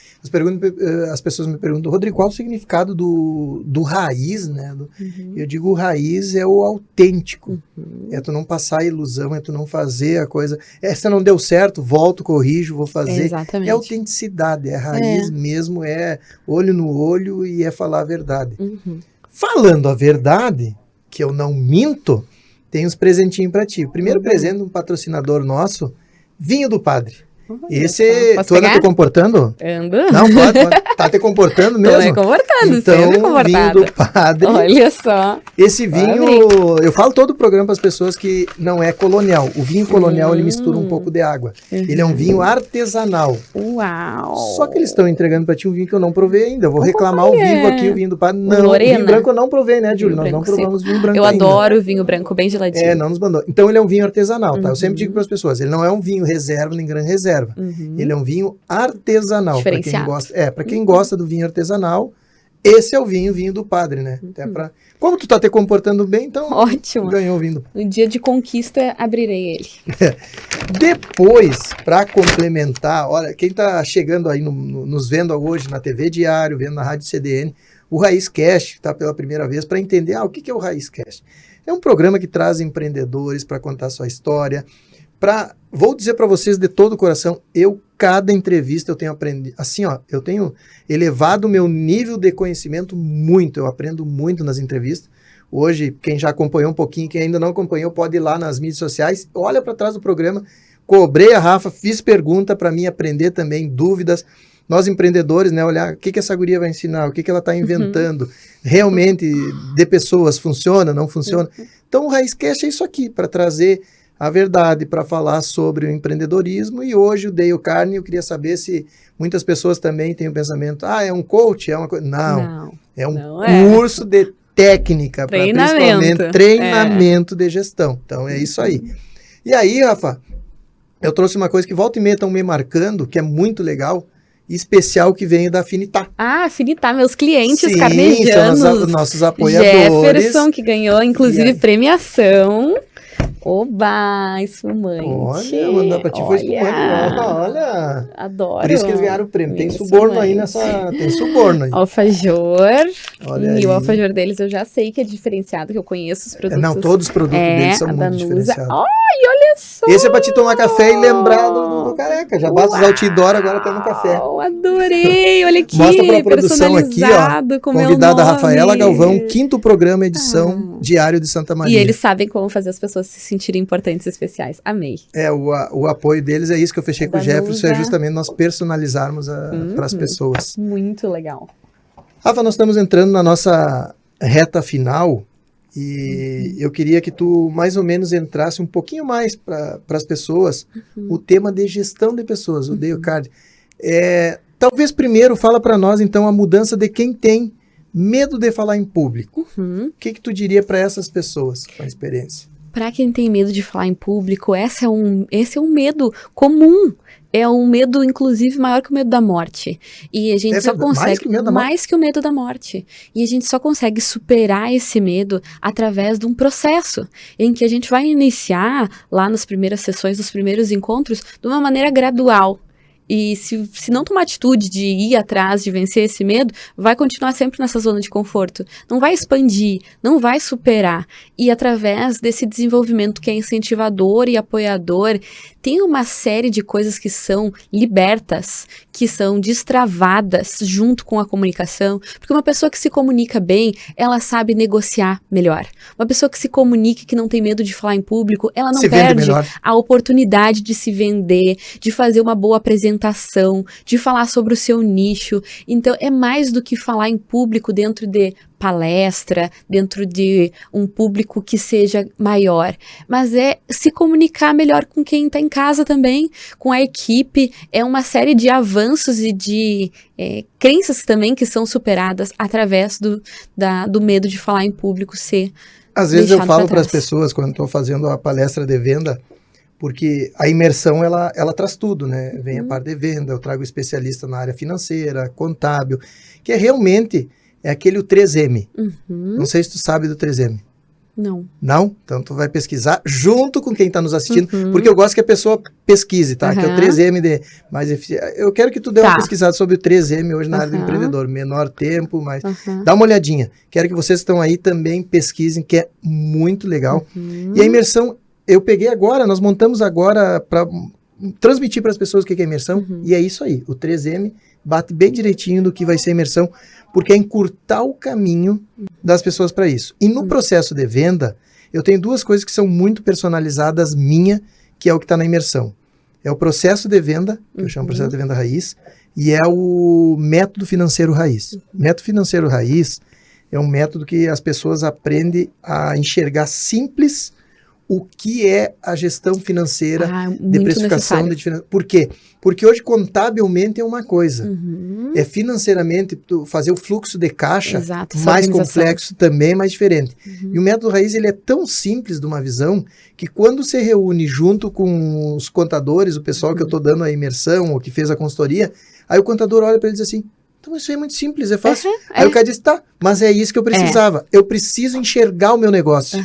as pessoas me perguntam, Rodrigo, qual o significado do raiz, né? Eu digo, o raiz é o autêntico. É tu não passar a ilusão, é tu não fazer a coisa. Se não deu certo, volto, corrijo, vou fazer. Exatamente. É autenticidade, é raiz mesmo, é olho no olho e é falar a verdade. Falando a verdade, que eu não minto, tem uns presentinhos para ti. O primeiro presente de um patrocinador nosso, Vinho do Padre. Esse, tu anda te comportando? Ando. Não, pode. Tá te comportando mesmo? Tô me comportando, então, sempre comportada. Vinho do Padre. Olha só. Esse vinho, eu falo todo o programa para as pessoas que não é colonial. O vinho colonial, ele mistura um pouco de água. Ele é um vinho artesanal. Uau. Só que eles estão entregando para ti um vinho que eu não provei ainda. Eu vou reclamar ao vivo aqui o vinho do Padre. Não, Lorena. Vinho branco eu não provei, né, Júlio? Nós não provamos vinho branco ainda. Eu adoro vinho branco bem geladinho. Não nos mandou. Então ele é um vinho artesanal, tá? Eu sempre digo para as pessoas, ele não é um vinho reserva nem grande reserva. Ele é um vinho artesanal. Para quem gosta, para quem gosta do vinho artesanal, esse é o vinho do Padre, né? Até como tu tá te comportando bem, então ótimo. Ganhou o vinho. No dia de conquista, abrirei ele. Depois, para complementar, olha, quem tá chegando aí, nos vendo hoje na TV Diário, vendo na Rádio CDN, o Raiz Cast tá pela primeira vez para entender, o que é o Raiz Cast? É um programa que traz empreendedores para contar sua história, vou dizer para vocês de todo o coração, cada entrevista eu tenho aprendido, assim, eu tenho elevado o meu nível de conhecimento muito, eu aprendo muito nas entrevistas. Hoje, quem já acompanhou um pouquinho, quem ainda não acompanhou, pode ir lá nas mídias sociais, olha para trás do programa, cobrei a Rafa, fiz pergunta para mim aprender também, dúvidas. Nós empreendedores, né, olhar o que essa guria vai ensinar, o que ela está inventando, realmente de pessoas, funciona, não funciona. Então o Raizcast é isso aqui, para trazer a verdade, para falar sobre o empreendedorismo. E hoje o Dale Carnegie, eu queria saber se muitas pessoas também têm o pensamento, é um coach, é uma coisa. Não, é um curso de técnica, para principalmente treinamento de gestão. Então é isso aí. E aí, Rafa, eu trouxe uma coisa que volta e meia estão me marcando, que é muito legal, especial, que veio da Afinitar. Afinitar, meus clientes Sim, carnegianos. São os nossos apoiadores. Jefferson, que ganhou, inclusive, premiação. Oba, espumante. Olha, mandar pra ti foi espumante. Olha. Adoro. Por isso que eles ganharam o prêmio. Tem suborno aí tem suborno aí. Alfajor. Olha e aí. o alfajor deles eu já sei que é diferenciado, que eu conheço os produtos. Não, todos os produtos deles são muito Danusa. diferenciados. Ai, olha só. Esse é pra te tomar café e lembrar do careca. Já basta usar o Tidora, agora tá no café. Adorei, olha aqui. Mostra pra produção aqui, ó. Convidada Rafaela Galvão, 5º programa, edição Diário de Santa Maria. E eles sabem como fazer as pessoas se sentirem importantes e especiais. Amei. O apoio deles é isso que eu fechei com o Jefferson, é justamente nós personalizarmos para as pessoas. Muito legal. Rafa, nós estamos entrando na nossa reta final e eu queria que tu mais ou menos entrasse um pouquinho mais para as pessoas o tema de gestão de pessoas, o Dale Carnegie. Talvez primeiro fala para nós então a mudança de quem tem medo de falar em público. O que tu diria para essas pessoas com a experiência? Para quem tem medo de falar em público, esse é um medo comum. É um medo, inclusive, maior que o medo da morte. E a gente só consegue... Mais que o medo da morte. E a gente só consegue superar esse medo através de um processo em que a gente vai iniciar, lá nas primeiras sessões, nos primeiros encontros, de uma maneira gradual. E se não tomar atitude de ir atrás, de vencer esse medo, vai continuar sempre nessa zona de conforto. Não vai expandir, não vai superar. E através desse desenvolvimento que é incentivador e apoiador, tem uma série de coisas que são libertas, que são destravadas junto com a comunicação. Porque uma pessoa que se comunica bem, ela sabe negociar melhor. Uma pessoa que se comunica, que não tem medo de falar em público, ela não perde a oportunidade de se vender, de fazer uma boa apresentação, de falar sobre o seu nicho. Então, é mais do que falar em público dentro de palestra, dentro de um público que seja maior, mas é se comunicar melhor com quem está em casa também, com a equipe. É uma série de avanços e de crenças também que são superadas através do medo de falar em público ser Às vezes eu falo para as pessoas, quando estou fazendo a palestra de venda, porque a imersão, ela traz tudo, né? Vem a parte de venda, eu trago especialista na área financeira, contábil, que realmente é aquele o 3M. Não sei se tu sabe do 3M. Não. Não? Então tu vai pesquisar junto com quem está nos assistindo, porque eu gosto que a pessoa pesquise, tá? Que é o 3M de mais eficiente. Eu quero que tu dê uma pesquisada sobre o 3M hoje na área do empreendedor. Menor tempo, mas dá uma olhadinha. Quero que vocês que estão aí também pesquisem, que é muito legal. E a imersão, eu peguei agora, nós montamos agora para transmitir para as pessoas o que é imersão, e é isso aí. O 3M bate bem direitinho do que vai ser a imersão, porque é encurtar o caminho das pessoas para isso. E no processo de venda, eu tenho duas coisas que são muito personalizadas minha, que é o que está na imersão. É o processo de venda, que eu chamo processo de venda raiz, e é o método financeiro raiz. Método financeiro raiz é um método que as pessoas aprendem a enxergar simples o que é a gestão financeira de precificação de diferença. Por quê? Porque hoje contabilmente é uma coisa. É financeiramente fazer o fluxo de caixa mais complexo também, mais diferente. E o método raiz, ele é tão simples de uma visão que quando você reúne junto com os contadores, o pessoal que eu estou dando a imersão ou que fez a consultoria, aí o contador olha para ele e diz assim: então isso aí é muito simples, é fácil. Aí o cara diz: tá, mas é isso que eu precisava. Eu preciso enxergar o meu negócio.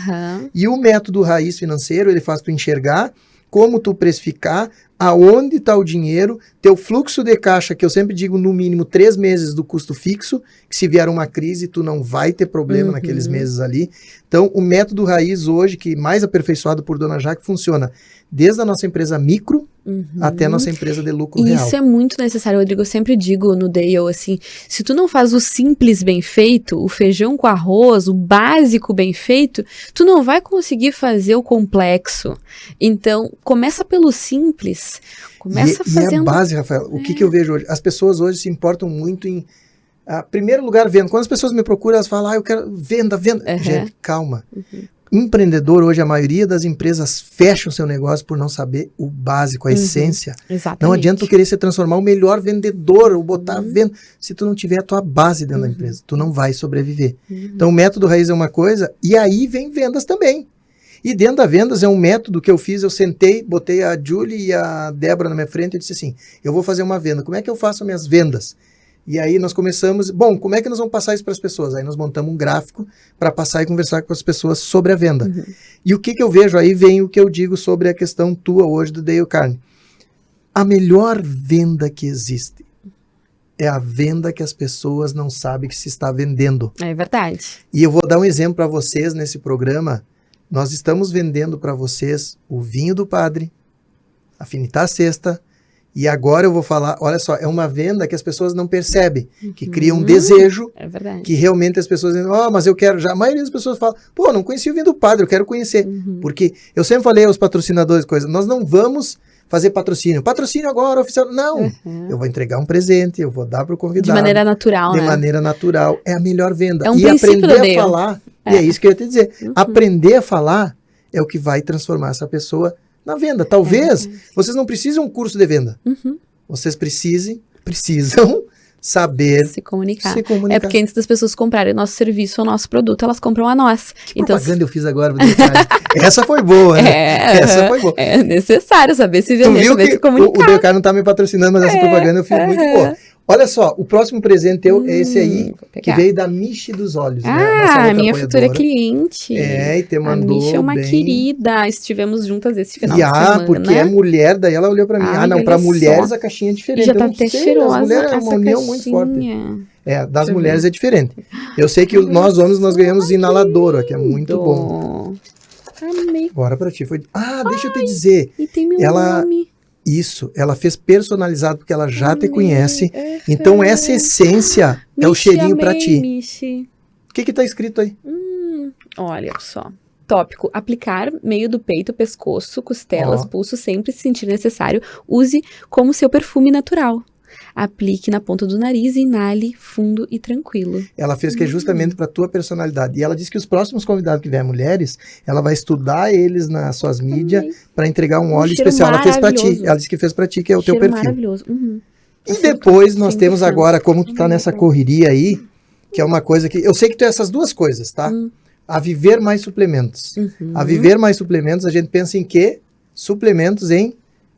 E o método raiz financeiro, ele faz tu enxergar como tu precificar, aonde está o dinheiro, teu fluxo de caixa, que eu sempre digo no mínimo 3 meses do custo fixo, que se vier uma crise, tu não vai ter problema naqueles meses ali. Então, o método raiz hoje, que mais aperfeiçoado por Dona Jaque, funciona desde a nossa empresa micro até a nossa empresa de lucro real. Isso é muito necessário, Rodrigo. Eu sempre digo no Dale, assim, se tu não faz o simples bem feito, o feijão com arroz, o básico bem feito, tu não vai conseguir fazer o complexo. Então, começa pelo simples. Começa fazendo... E a base, Rafael, o que eu vejo hoje? As pessoas hoje se importam muito em... primeiro lugar, venda. Quando as pessoas me procuram, elas falam: eu quero venda. Gente, calma. Empreendedor, hoje, a maioria das empresas fecham seu negócio por não saber o básico, a essência. Exatamente. Não adianta tu querer se transformar o melhor vendedor ou botar a venda. Se tu não tiver a tua base dentro da empresa, tu não vai sobreviver. Então, o método raiz é uma coisa, e aí vem vendas também. E dentro da vendas é um método que eu fiz, eu sentei, botei a Julie e a Débora na minha frente e disse assim: eu vou fazer uma venda, como é que eu faço minhas vendas? E aí nós começamos, como é que nós vamos passar isso para as pessoas? Aí nós montamos um gráfico para passar e conversar com as pessoas sobre a venda. E o que eu vejo aí, vem o que eu digo sobre a questão tua hoje do Dale Carnegie. A melhor venda que existe é a venda que as pessoas não sabem que se está vendendo. É verdade. E eu vou dar um exemplo para vocês nesse programa. Nós estamos vendendo para vocês o vinho do padre, a Finità Sexta. E agora eu vou falar, olha só, é uma venda que as pessoas não percebem, que cria um desejo, que realmente as pessoas dizem: mas eu quero já. A maioria das pessoas fala: não conheci o vinho do padre, eu quero conhecer. Porque eu sempre falei aos patrocinadores, nós não vamos fazer patrocínio agora, oficial. Não, eu vou entregar um presente, eu vou dar para o convidado. De maneira natural, De maneira natural, é a melhor venda. É um e aprender a falar, e é isso que eu ia te dizer, aprender a falar é o que vai transformar essa pessoa na venda. Talvez vocês não precisem um curso de venda. Vocês precisam saber se comunicar. É porque antes das pessoas comprarem nosso serviço ou nosso produto, elas compram a nós. Que propaganda eu fiz agora? Essa foi boa, né? Essa foi boa. É necessário saber se vender, saber se comunicar. O DK não tá me patrocinando, mas essa propaganda eu fiz muito boa. Olha só, o próximo presente teu é esse aí, vou que pegar. veio da Michi dos Olhos. Né? Nossa outra Minha futura apoiadora. cliente. E te A mandou Misha é uma bem. querida. Estivemos juntas esse final de E semana. porque é mulher, daí ela olhou pra mim. Ai, Não, pra olha mulheres só. a caixinha é E diferente. já Eu tá não até sei, cheirosa as mulheres é essa uma união muito forte. caixinha. Das Deixa eu mulheres ver. é diferente. Eu sei que Olha nós homens nós só, ganhamos que inalador, que é muito bom. Amei. Agora pra ti foi. Deixa eu te dizer. E tem meu Ela- nome. Isso, ela fez personalizado porque ela já te Amei. conhece. Então essa essência é o Michi, cheirinho pra amei, ti. Michi. O que tá escrito aí? Olha só. Tópico: aplicar meio do peito, pescoço, costelas, Ó. pulso, sempre se sentir necessário. Use como seu perfume natural. Aplique na ponta do nariz e inale fundo e tranquilo. Ela fez que é justamente para tua personalidade. E ela disse que os próximos convidados que vier mulheres, ela vai estudar eles nas suas mídias Amei. para entregar um óleo cheiro especial. Ela fez para ti. maravilhoso. Ela disse que fez para ti, que é o teu Cheiro perfil. maravilhoso. Uhum. E depois nós 100%. temos agora, como tu tá nessa correria aí, que é uma coisa que... Eu sei que tu é essas duas coisas, tá? A Viver Mais Suplementos. Uhum. A Viver Mais Suplementos, a gente pensa em quê? Suplementos em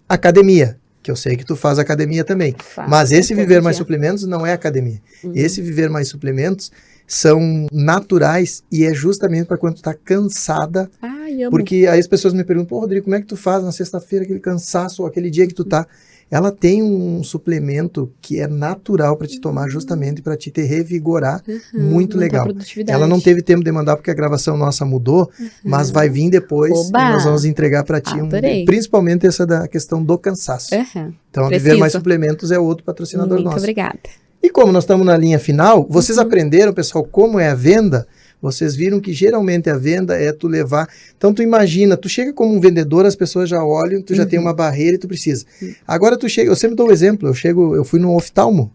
academia. Que eu sei que tu faz academia também. Faço Mas esse todo Viver Mais dia. Suplementos não é academia. Uhum. Esse Viver Mais Suplementos são naturais e é justamente para quando tu tá cansada. Ai, amo. Porque aí as pessoas me perguntam, pô, Rodrigo, como é que tu faz na sexta-feira aquele cansaço, ou aquele dia que tu tá... Ela tem um suplemento que é natural para te tomar justamente para te revigorar. Muito Aumentar a legal. produtividade. Ela não teve tempo de mandar porque a gravação nossa mudou, mas vai vir depois Oba! e nós vamos entregar para ti, Adorei. principalmente essa da questão do cansaço. Uhum. Então, a Preciso. Viver Mais Suplementos é outro patrocinador Muito nosso. obrigada. E como nós estamos na linha final, vocês aprenderam, pessoal, como é a venda? Vocês viram que geralmente a venda é tu levar... Então, tu imagina, tu chega como um vendedor, as pessoas já olham, tu já tem uma barreira e tu precisa. Agora tu chega... Eu sempre dou o exemplo, eu fui no oftalmo.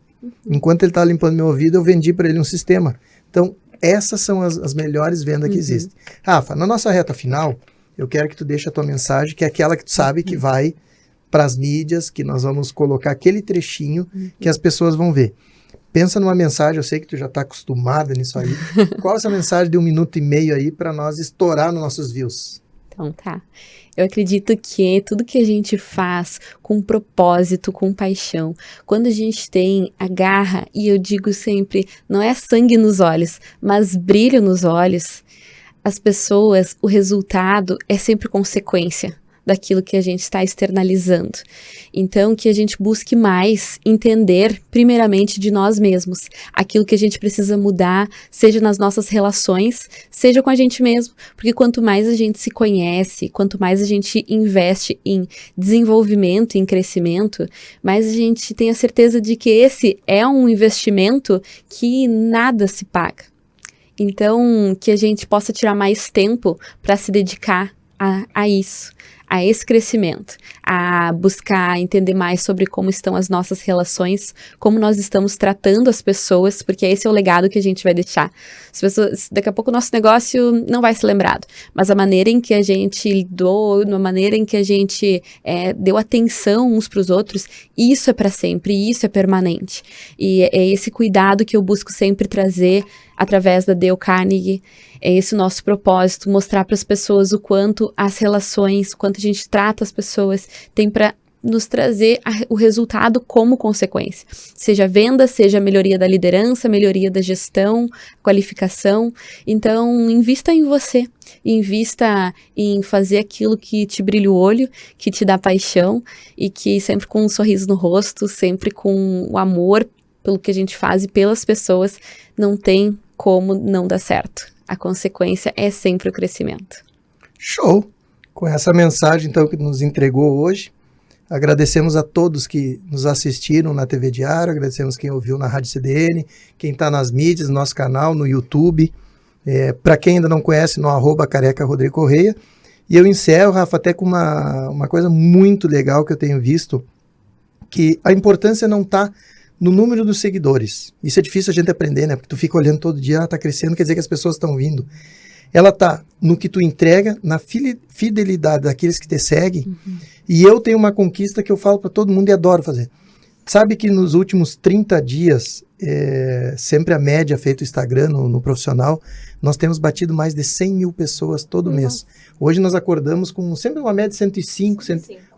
Enquanto ele estava limpando meu ouvido, eu vendi para ele um sistema. Então, essas são as melhores vendas que existem. Rafa, na nossa reta final, eu quero que tu deixe a tua mensagem, que é aquela que tu sabe que vai para as mídias, que nós vamos colocar aquele trechinho que as pessoas vão ver. Pensa numa mensagem, eu sei que tu já está acostumada nisso aí. Qual essa mensagem de 1 minuto e meio aí para nós estourar nos nossos views? Então tá. Eu acredito que tudo que a gente faz com propósito, com paixão, quando a gente tem a garra, e eu digo sempre, não é sangue nos olhos, mas brilho nos olhos, as pessoas, o resultado é sempre consequência daquilo que a gente está externalizando. Então, que a gente busque mais entender, primeiramente, de nós mesmos, aquilo que a gente precisa mudar, seja nas nossas relações, seja com a gente mesmo, porque quanto mais a gente se conhece, quanto mais a gente investe em desenvolvimento, em crescimento, mais a gente tem a certeza de que esse é um investimento que nada se paga. Então, que a gente possa tirar mais tempo para se dedicar a isso, a esse crescimento, a buscar entender mais sobre como estão as nossas relações, como nós estamos tratando as pessoas, porque esse é o legado que a gente vai deixar. As pessoas, daqui a pouco o nosso negócio não vai ser lembrado, mas a maneira em que a gente lidou, a maneira em que a gente deu atenção uns para os outros, isso é para sempre, isso é permanente. E é esse cuidado que eu busco sempre trazer através da Dale Carnegie. É esse o nosso propósito, mostrar para as pessoas o quanto as relações, o quanto a gente trata as pessoas, tem para nos trazer o resultado como consequência. Seja a venda, seja a melhoria da liderança, melhoria da gestão, qualificação. Então, invista em você. Invista em fazer aquilo que te brilha o olho, que te dá paixão e que sempre com um sorriso no rosto, sempre com o amor pelo que a gente faz e pelas pessoas, não tem como não dar certo. A consequência é sempre o crescimento. Show! Com essa mensagem, então, que nos entregou hoje, agradecemos a todos que nos assistiram na TV Diário, agradecemos quem ouviu na Rádio CDN, quem está nas mídias, no nosso canal, no YouTube. Para quem ainda não conhece, no @careca Rodrigo Correia. E eu encerro, Rafa, até com uma coisa muito legal que eu tenho visto, que a importância não está no número dos seguidores. Isso é difícil a gente aprender, né? Porque tu fica olhando todo dia, tá crescendo, quer dizer que as pessoas estão vindo. Ela tá no que tu entrega, na fidelidade daqueles que te seguem. E eu tenho uma conquista que eu falo para todo mundo e adoro fazer. Sabe que nos últimos 30 dias, sempre a média feita o Instagram no profissional, nós temos batido mais de 100 mil pessoas todo mês. Hoje nós acordamos com sempre uma média de 105,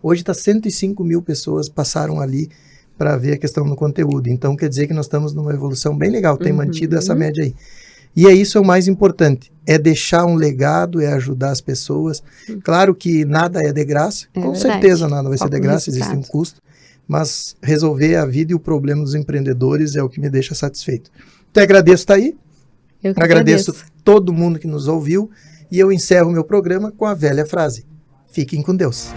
hoje está 105 mil pessoas passaram ali para ver a questão do conteúdo. Então, quer dizer que nós estamos numa evolução bem legal, tem mantido essa média aí. E é isso o mais importante, é deixar um legado, é ajudar as pessoas. Claro que nada é de graça, com certeza nada vai ser de graça, existe um custo, mas resolver a vida e o problema dos empreendedores é o que me deixa satisfeito. Te agradeço estar aí, Eu que agradeço todo mundo que nos ouviu e eu encerro meu programa com a velha frase: fiquem com Deus.